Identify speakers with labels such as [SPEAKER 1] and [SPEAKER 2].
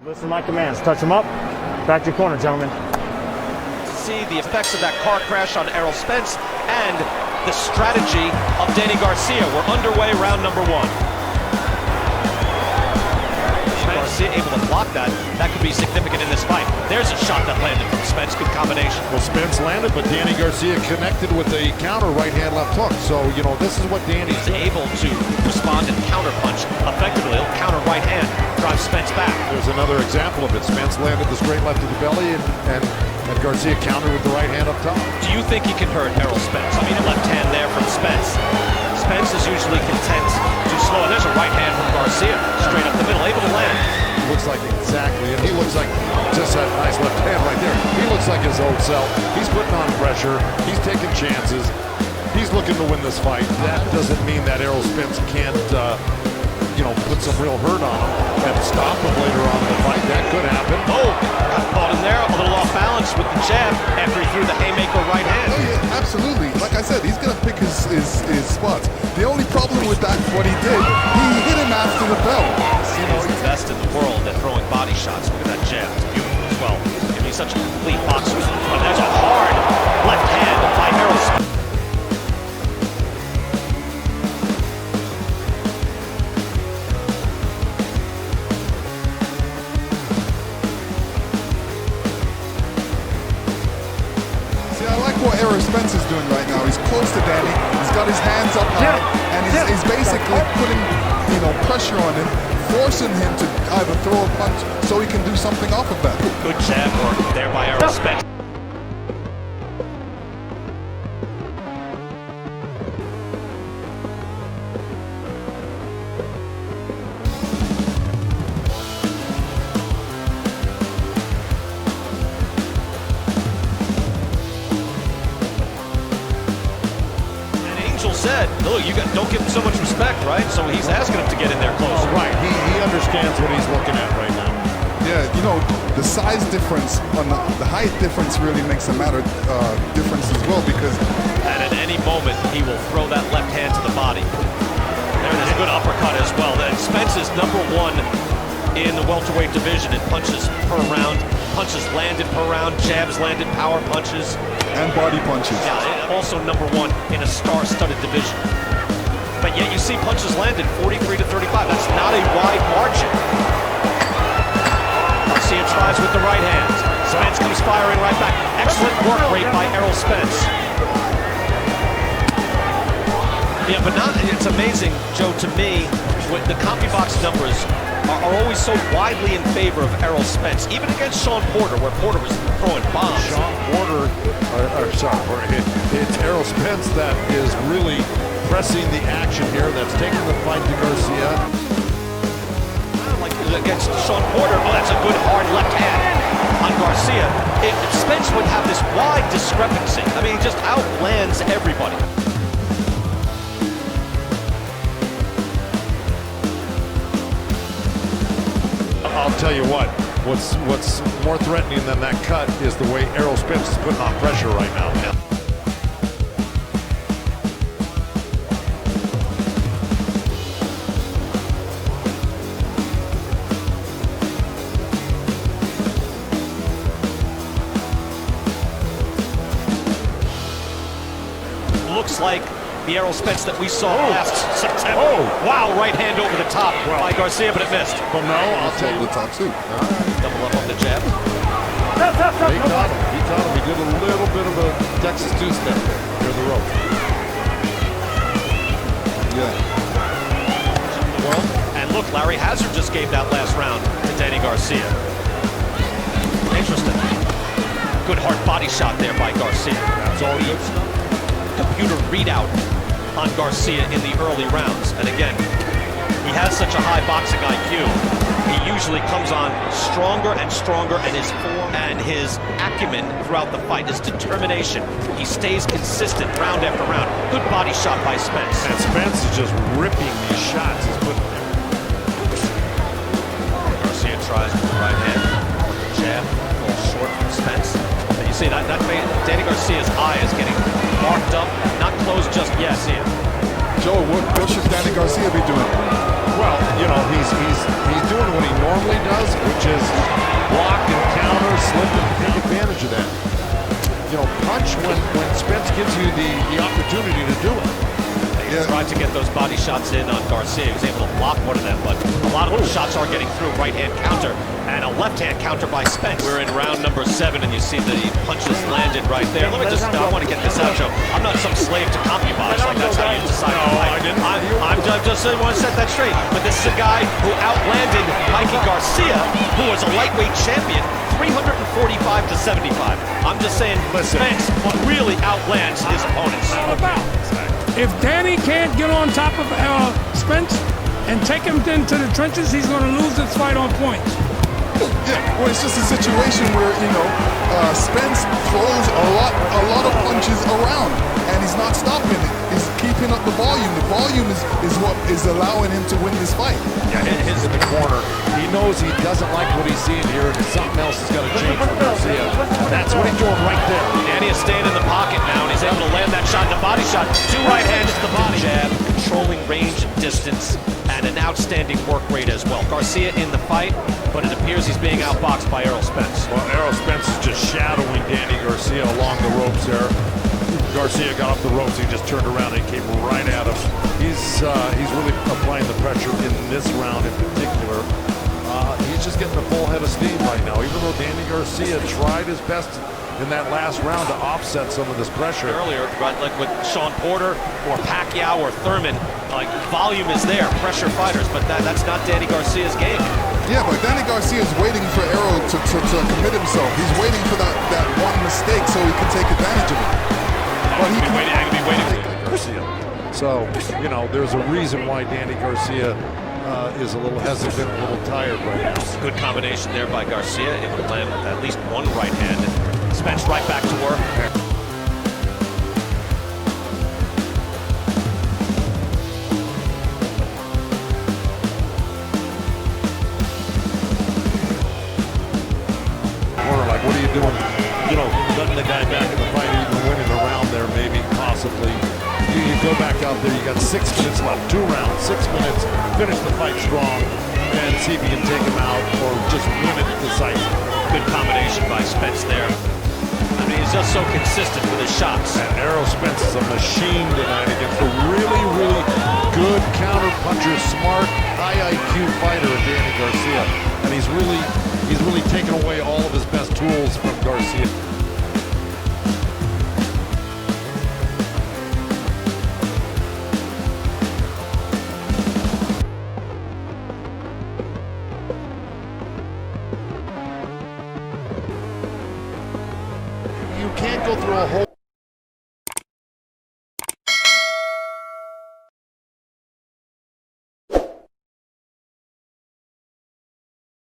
[SPEAKER 1] Listen to my commands. Touch him up. Back to your corner, gentlemen.
[SPEAKER 2] See the effects of that car crash on Errol Spence and the strategy of Danny Garcia. We're underway, round number one. Garcia able to block that. That could be significant in this fight. There's a shot that landed from Spence. Good combination.
[SPEAKER 3] Well, Spence landed, but Danny Garcia connected with a counter right-hand left hook. So, you know, this is what Danny's
[SPEAKER 2] able to respond and counter punch effectively. He'll counter right hand, drive Spence back.
[SPEAKER 3] There's another example of it. Spence landed the straight left to the belly, and Garcia countered with the right hand up top.
[SPEAKER 2] Do you think he can hurt Errol Spence? I mean, a left hand there from Spence. Spence is usually content to slow, and there's a right hand from Garcia, straight up the middle, able to land.
[SPEAKER 3] Looks like exactly, and he looks like just that nice left hand right there. He looks like his old self. He's putting on pressure. He's taking chances. He's looking to win this fight. That doesn't mean that Errol Spence can't, you know, put some real hurt on him and stop him later on in the fight. That could happen.
[SPEAKER 2] Oh, got caught in there, a little off balance with the jab after he threw the haymaker right hand.
[SPEAKER 4] Oh yeah, absolutely. Like I said, he's gonna pick his spots. The only problem with that, what he did, he hit him after the bell.
[SPEAKER 2] You know, he's the best in the world at throwing body shots. Look at that jab, it's beautiful as well. And he's such a complete boxer. But there's a hard left hand by Errol Spence.
[SPEAKER 4] What Errol Spence is doing right now. He's close to Danny. He's got his hands up high, and he's basically putting, you know, pressure on him, forcing him to either throw a punch so he can do something off of that.
[SPEAKER 2] Good jab work there by Errol Spence. Said, look, don't give him so much respect, right? So he's asking him to get in there close.
[SPEAKER 3] Oh, right, he understands what he's looking at right now.
[SPEAKER 4] Yeah, you know, the size difference, on the height difference really makes a difference as well, because...
[SPEAKER 2] And at any moment, he will throw that left hand to the body. There's a good uppercut as well. Then Spence is #1 in the welterweight division in punches per round. Punches landed per round, jabs landed, power punches.
[SPEAKER 4] And body punches.
[SPEAKER 2] Yeah, also #1 in a star-studded division. But yet you see punches landed 43 to 35. That's not a wide margin. Garcia tries with the right hand. Spence comes firing right back. Excellent work rate by Errol Spence. Yeah, but it's amazing, Joe, to me, with the CompuBox numbers are always so widely in favor of Errol Spence, even against Sean Porter, where Porter was throwing bombs.
[SPEAKER 3] Sean Porter, it's Errol Spence that is really pressing the action here, that's taking the fight to Garcia.
[SPEAKER 2] Like against Sean Porter, oh, that's a good hard left hand on Garcia. Spence would have this wide discrepancy. I mean, he just outlands everybody.
[SPEAKER 3] I'll tell you what's more threatening than that cut is the way Errol Spence is putting on pressure right now. Yeah.
[SPEAKER 2] Looks like the Errol Spence that we saw last September. Oh, wow, right hand over the top by Garcia, but it missed.
[SPEAKER 3] Well, no, I'll tell you.
[SPEAKER 4] The top too.
[SPEAKER 2] Double up on the jab.
[SPEAKER 3] He caught him. He caught him. He did a little bit of a Texas two-step near the rope.
[SPEAKER 4] Yeah.
[SPEAKER 2] Well, and look, Larry Hazard just gave that last round to Danny Garcia. Interesting. Good hard body shot there by Garcia.
[SPEAKER 3] That's all good stuff.
[SPEAKER 2] Computer readout on Garcia in the early rounds. And again, he has such a high boxing IQ. He usually comes on stronger and stronger, and his form and his acumen throughout the fight, his determination. He stays consistent round after round. Good body shot by Spence.
[SPEAKER 3] And Spence is just ripping these shots he's putting there.
[SPEAKER 2] Garcia tries with the right hand. Jab, a little short from Spence. And you see that Danny Garcia's eye is getting marked up, not closed just yet. See it.
[SPEAKER 4] Joe, what should Danny Garcia be doing?
[SPEAKER 3] Well, you know, he's doing what he normally does, which is block and counter, slip and take advantage of that. You know, punch when Spence gives you the opportunity to do it.
[SPEAKER 2] He tried to get those body shots in on Garcia. He was able to block one of them, but a lot of those shots are getting through. Right-hand counter and a left-hand counter by Spence. We're in round number 7, and you see the punches landed right there. Let me just, I want to get this out, Joe. I'm not some slave to CompuBox, like that's how you decide to fight. I didn't. I'm just want to set that straight. But this is a guy who outlanded Mikey Garcia, who was a lightweight champion, 345 to 75. I'm just saying, Spence really outlands his opponents.
[SPEAKER 5] If Danny can't get on top of Spence and take him into the trenches, he's going to lose this fight on points.
[SPEAKER 4] Yeah, well, it's just a situation where, you know, Spence throws a lot of punches around, and he's not stopping it. He's keeping up the volume. The volume is what is allowing him to win this fight.
[SPEAKER 3] Yeah, his in the corner. He knows he doesn't like what he's seeing here, and something else is going to change for Garcia. That's what he's doing right there.
[SPEAKER 2] Danny is staying in the pocket now, and he's able to land that shot, the body shot. 2 right hands to the body. Jab, controlling range and distance, and an outstanding work rate as well. Garcia in the fight, but it appears he's being outboxed by Errol Spence.
[SPEAKER 3] Well, Errol Spence is just shadowing Danny Garcia along the ropes there. Garcia got off the ropes, he just turned around and came right at him. He's really applying the pressure in this round in particular. He's just getting a full head of steam right now, even though Danny Garcia tried his best in that last round to offset some of this pressure.
[SPEAKER 2] Earlier, right, like with Sean Porter or Pacquiao or Thurman, like volume is there, pressure fighters, but that's not Danny Garcia's game.
[SPEAKER 4] Yeah, but Danny Garcia is waiting for Errol to commit himself. He's waiting for that one mistake so he can take advantage of it.
[SPEAKER 2] But he can be waiting.
[SPEAKER 3] Garcia. So, you know, there's a reason why Danny Garcia is a little hesitant, a little tired right now.
[SPEAKER 2] Good combination there by Garcia, able to land at least one right hand, and Spence right back to work.
[SPEAKER 3] Like, what are you doing? You know, letting the guy back in the fight, even winning a round there, maybe, possibly. You go back out there, you got 6 minutes left, 2 rounds, 6 minutes, finish the fight strong, and see if you can take him out or just win it decisive.
[SPEAKER 2] Good combination by Spence there. I mean, he's just so consistent with his shots.
[SPEAKER 3] And Errol Spence is a machine tonight against a really, really good counter puncher, smart, high IQ fighter in Danny Garcia. And he's really taken away all of his best tools from Garcia. You can't go through a whole